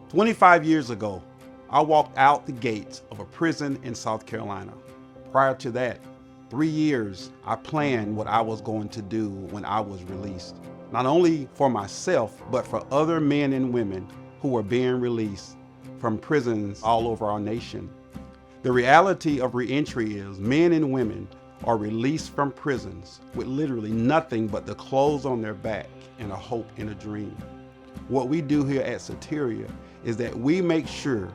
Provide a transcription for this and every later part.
25 years ago, I walked out the gates of a prison in South Carolina. Prior to that, 3 years, I planned what I was going to do when I was released. Not only for myself, but for other men and women who were being released from prisons all over our nation. The reality of reentry is men and women are released from prisons with literally nothing but the clothes on their back and a hope and a dream. What we do here at Soteria is that we make sure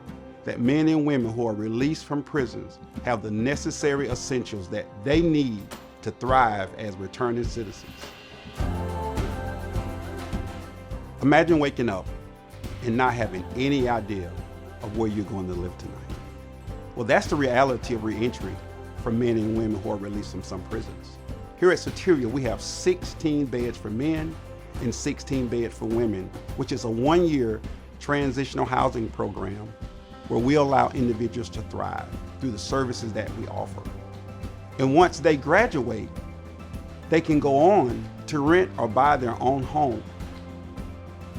that men and women who are released from prisons have the necessary essentials that they need to thrive as returning citizens. Imagine waking up and not having any idea of where you're going to live tonight. Well, that's the reality of reentry for men and women who are released from some prisons. Here at Soteria, we have 16 beds for men and 16 beds for women, which is a 1-year transitional housing program where we allow individuals to thrive through the services that we offer. And once they graduate, they can go on to rent or buy their own home.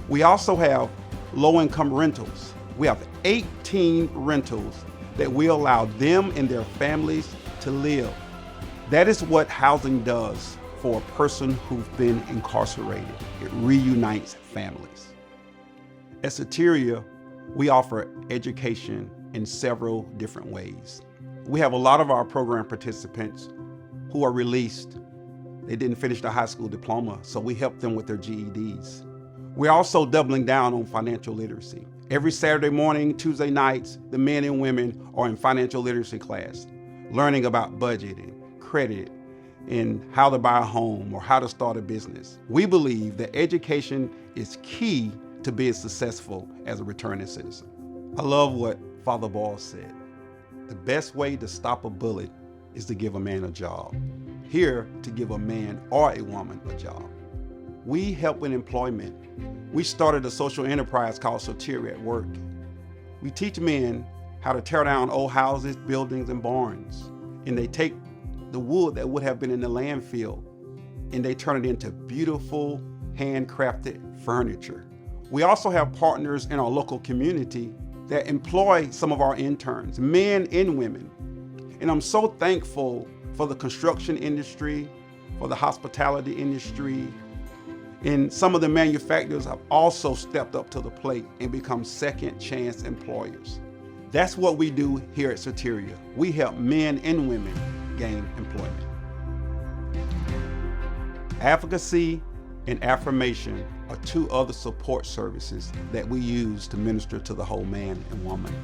We also have low-income rentals. We have 18 rentals that we allow them and their families to live. That is what housing does for a person who's been incarcerated. It reunites families. At Soteria, we offer education in several different ways. We have a lot of our program participants who are released. They didn't finish their high school diploma, so we help them with their GEDs. We're also doubling down on financial literacy. Every Saturday morning, Tuesday nights, the men and women are in financial literacy class, learning about budgeting, credit, and how to buy a home or how to start a business. We believe that education is key to being successful as a returning citizen. I love what Father Ball said. The best way to stop a bullet is to give a man a job. Here, to give a man or a woman a job. We help with employment. We started a social enterprise called Soteria at Work. We teach men how to tear down old houses, buildings, and barns. And they take the wood that would have been in the landfill and they turn it into beautiful, handcrafted furniture. We also have partners in our local community that employ some of our interns, men and women. And I'm so thankful for the construction industry, for the hospitality industry, and some of the manufacturers have also stepped up to the plate and become second chance employers. That's what we do here at Soteria. We help men and women gain employment. Advocacy and Affirmation are two other support services that we use to minister to the whole man and woman.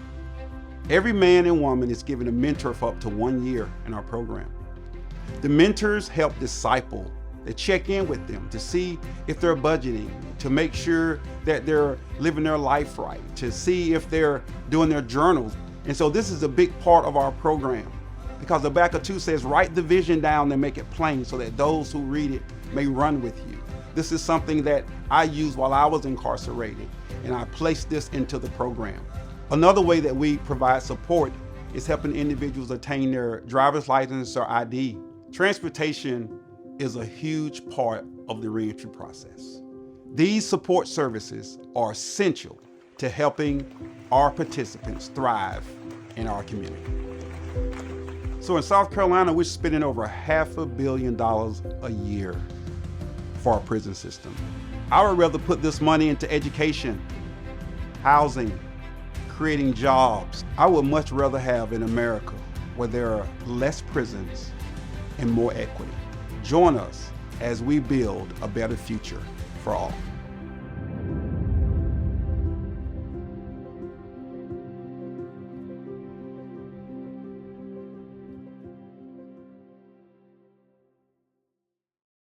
Every man and woman is given a mentor for up to 1 year in our program. The mentors help disciple. They check in with them to see if they're budgeting, to make sure that they're living their life right, to see if they're doing their journals. And so this is a big part of our program because Habakkuk 2 says, write the vision down and make it plain so that those who read it may run with you. This is something that I used while I was incarcerated, and I placed this into the program. Another way that we provide support is helping individuals attain their driver's license or ID. Transportation is a huge part of the reentry process. These support services are essential to helping our participants thrive in our community. So in South Carolina, we're spending over $500 million a year for our prison system. I would rather put this money into education, housing, creating jobs. I would much rather have in America where there are less prisons and more equity. Join us as we build a better future for all.